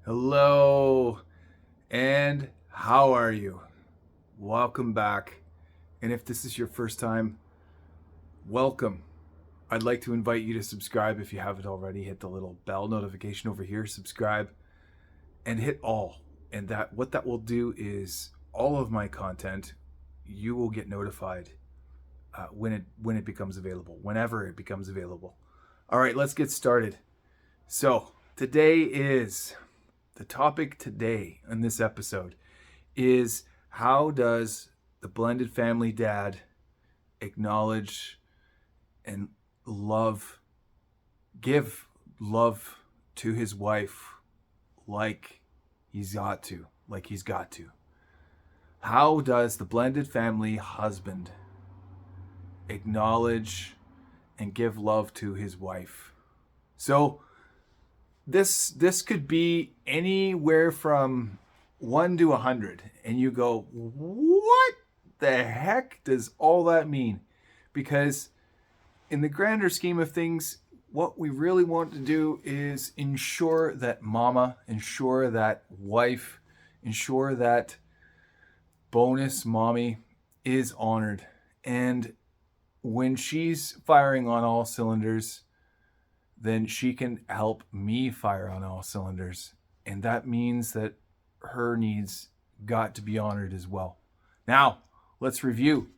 Hello, and how are you? Welcome back. And if this is your first time, welcome. I'd like to invite you to subscribe if you haven't already. Hit the little bell notification over here, subscribe, and hit all. And what that will do is all of my content, you will get notified when it becomes available, whenever it becomes available. All right, let's get started. So the topic today in this episode is how does the blended family dad acknowledge and give love to his wife like he's got to. How does the blended family husband acknowledge and give love to his wife? So this could be anywhere from 1 to 100, and you go, what the heck does all that mean? Because in the grander scheme of things, what we really want to do is ensure that mama, ensure that wife, ensure that bonus mommy is honored. And when she's firing on all cylinders, then she can help me fire on all cylinders. And that means that her needs got to be honored as well. Now, let's review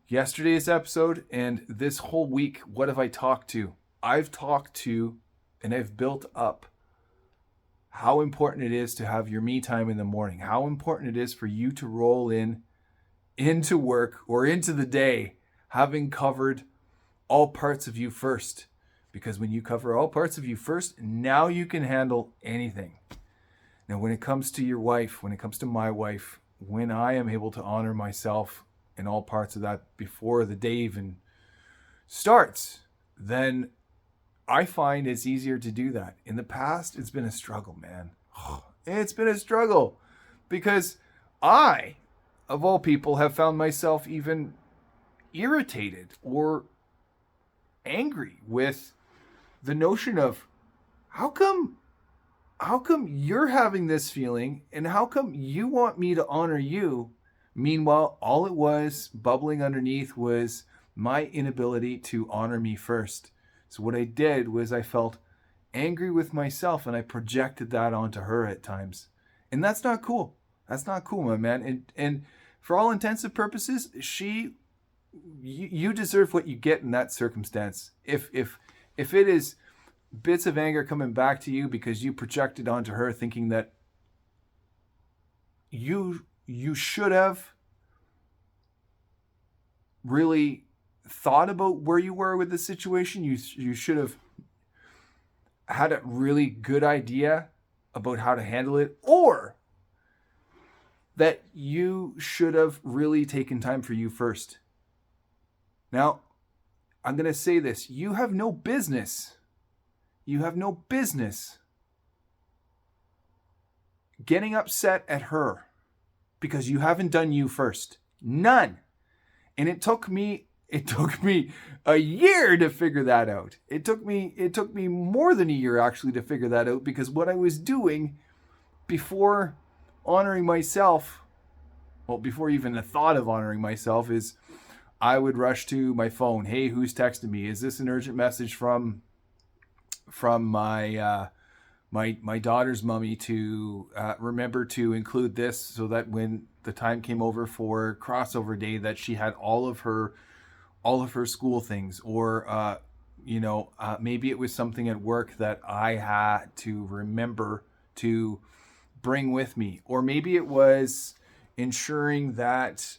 yesterday's episode and this whole week. What have I talked to? I've talked to and I've built up how important it is to have your me time in the morning, how important it is for you to roll into work or into the day having covered all parts of you first. Because when you cover all parts of you first, now you can handle anything. Now, when it comes to your wife, when it comes to my wife, when I am able to honor myself in all parts of that before the day even starts, then I find it's easier to do that. In the past, it's been a struggle, man. It's been a struggle because I, of all people, have found myself even irritated or angry with the notion of how come you're having this feeling and how come you want me to honor you? Meanwhile, all it was bubbling underneath was my inability to honor me first. So what I did was I felt angry with myself and I projected that onto her at times. And that's not cool. That's not cool, my man. And for all intents and purposes, you deserve what you get in that circumstance. If it is bits of anger coming back to you because you projected onto her thinking that you should have really thought about where you were with the situation, you should have had a really good idea about how to handle it, or that you should have really taken time for you first. Now, I'm going to say this. You have no business getting upset at her because you haven't done you first. None. And it took me a year to figure that out. It took me more than a year actually to figure that out, because what I was doing before honoring myself, well, before even the thought of honoring myself, is I would rush to my phone. Hey, who's texting me? Is this an urgent message from my daughter's mommy to remember to include this so that when the time came over for crossover day that she had all of her school things, or maybe it was something at work that I had to remember to bring with me, or maybe it was ensuring that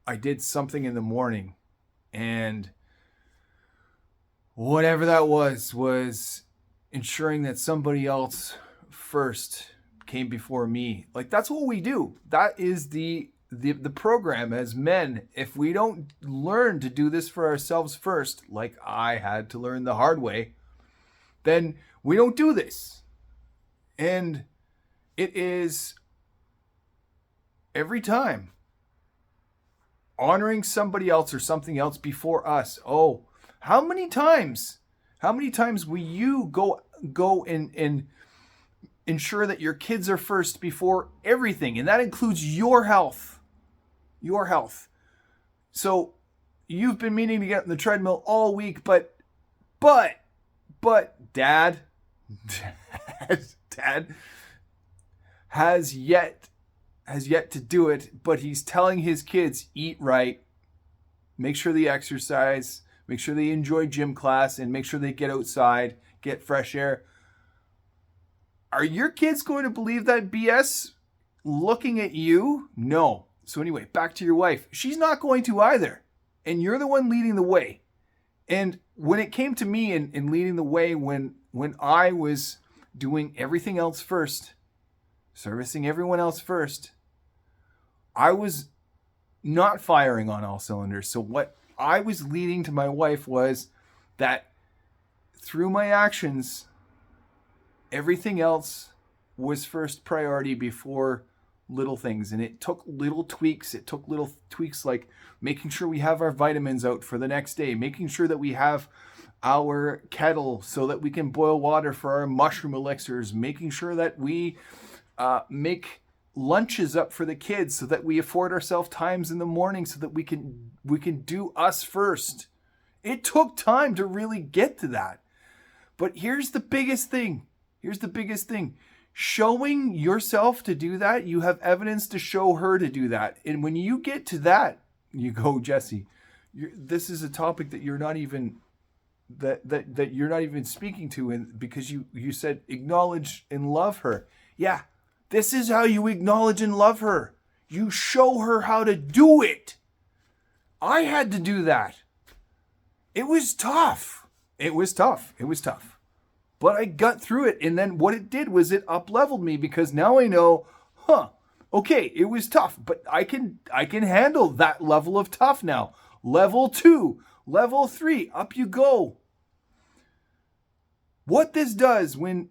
I did something in the morning, and whatever that was ensuring that somebody else first came before me. Like, that's what we do. That is the program as men. If we don't learn to do this for ourselves first, like I had to learn the hard way, then we don't do this. And it is every time honoring somebody else or something else before us. Oh, how many times will you go go and ensure that your kids are first before everything. And that includes your health. Your health. So you've been meaning to get on the treadmill all week, but dad has yet to do it, but he's telling his kids, eat right, make sure they exercise, make sure they enjoy gym class, and make sure they get outside, get fresh air. Are your kids going to believe that BS looking at you? No. So anyway, back to your wife. She's not going to either. And you're the one leading the way. And when it came to me in leading the way, when I was doing everything else first, servicing everyone else first, I was not firing on all cylinders. So what I was leading to my wife was that through my actions, everything else was first priority before little things. And it took little tweaks. It took little tweaks like making sure we have our vitamins out for the next day, making sure that we have our kettle so that we can boil water for our mushroom elixirs, making sure that we make lunches up for the kids so that we afford ourselves times in the morning so that we can do us first. It took time to really get to that. But here's the biggest thing. Showing yourself to do that, you have evidence to show her to do that. And when you get to that, you go, Jesse, this is a topic that you're not even that you're not even speaking to, and because you said acknowledge and love her. Yeah, this is how you acknowledge and love her. You show her how to do it. I had to do that. It was tough. But I got through it. And then what it did was it up-leveled me, because now I know, okay, it was tough, but I can handle that level of tough now. Level 2, level 3, up you go. What this does when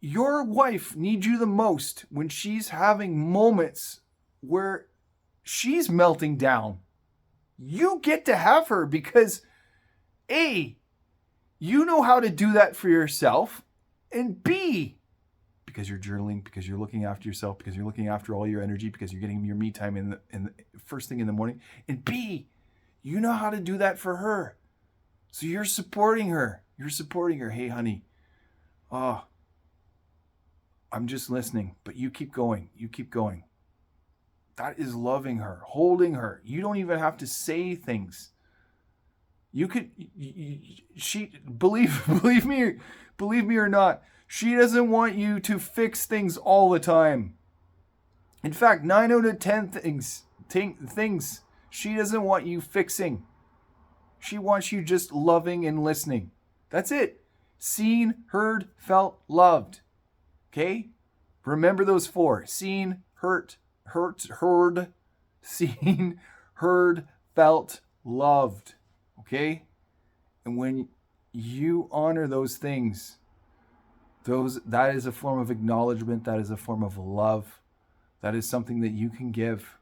your wife needs you the most, when she's having moments where she's melting down, you get to have her, because A, you know how to do that for yourself, and B, because you're journaling, because you're looking after yourself, because you're looking after all your energy, because you're getting your me time in the first thing in the morning, and B, you know how to do that for her. So you're supporting her. Hey, honey, I'm just listening, but you keep going. That is loving her, holding her. You don't even have to say things. You could, she, believe me or not, she doesn't want you to fix things all the time. In fact, 9 out of 10 things she doesn't want you fixing. She wants you just loving and listening. That's it. Seen, heard, felt, loved. Okay? Remember those 4. Seen, heard, seen, heard, felt, loved. Okay? And when you honor those things, that is a form of acknowledgement, that is a form of love, that is something that you can give.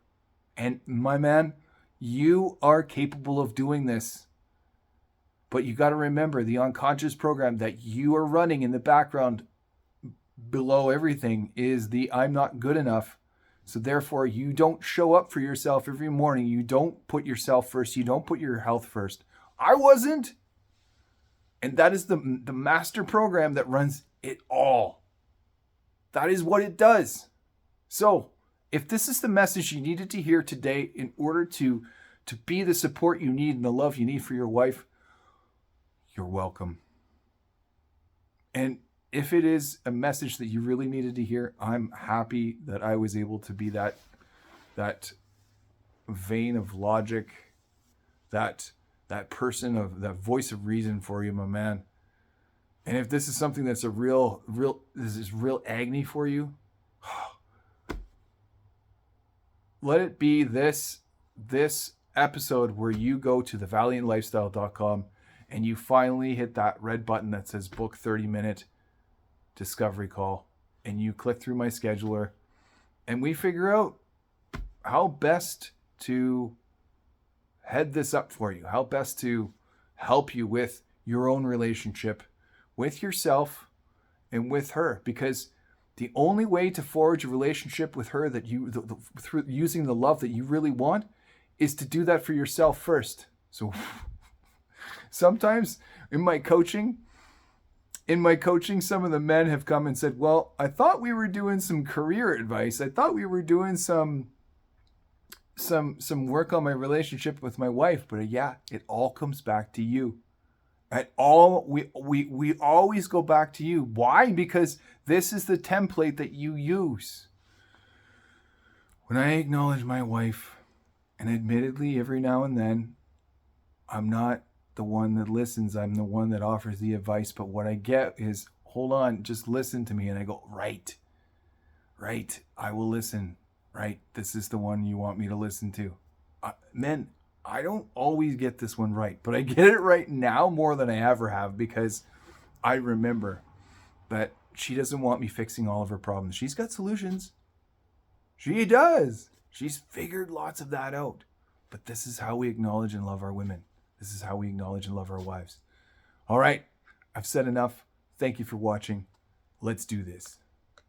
And my man, you are capable of doing this. But you got to remember, the unconscious program that you are running in the background below everything is the I'm not good enough. So therefore, you don't show up for yourself every morning. You don't put yourself first. You don't put your health first. I wasn't. And that is the master program that runs it all. That is what it does. So if this is the message you needed to hear today in order to be the support you need and the love you need for your wife, you're welcome. And if it is a message that you really needed to hear, I'm happy that I was able to be that vein of logic, that person of that voice of reason for you, my man. And if this is something that's a real agony for you, let it be this episode where you go to thevaliantlifestyle.com and you finally hit that red button that says book 30-minute discovery call, and you click through my scheduler, and we figure out how best to head this up for you, how best to help you with your own relationship with yourself and with her, because the only way to forge a relationship with her that through using the love that you really want is to do that for yourself first. So sometimes in my coaching, some of the men have come and said, well, I thought we were doing some career advice. I thought we were doing some work on my relationship with my wife. But yeah, it all comes back to you. We always go back to you. Why? Because this is the template that you use. When I acknowledge my wife, and admittedly, every now and then, I'm not the one that listens. I'm the one that offers the advice. But what I get is, hold on, just listen to me. And I go, right, I will listen. Right, this is the one you want me to listen to. Men, I don't always get this one right, but I get it right now more than I ever have, because I remember that she doesn't want me fixing all of her problems. She's got solutions. She does. She's figured lots of that out. But this is how we acknowledge and love our women. This is how we acknowledge and love our wives. All right, I've said enough. Thank you for watching. Let's do this.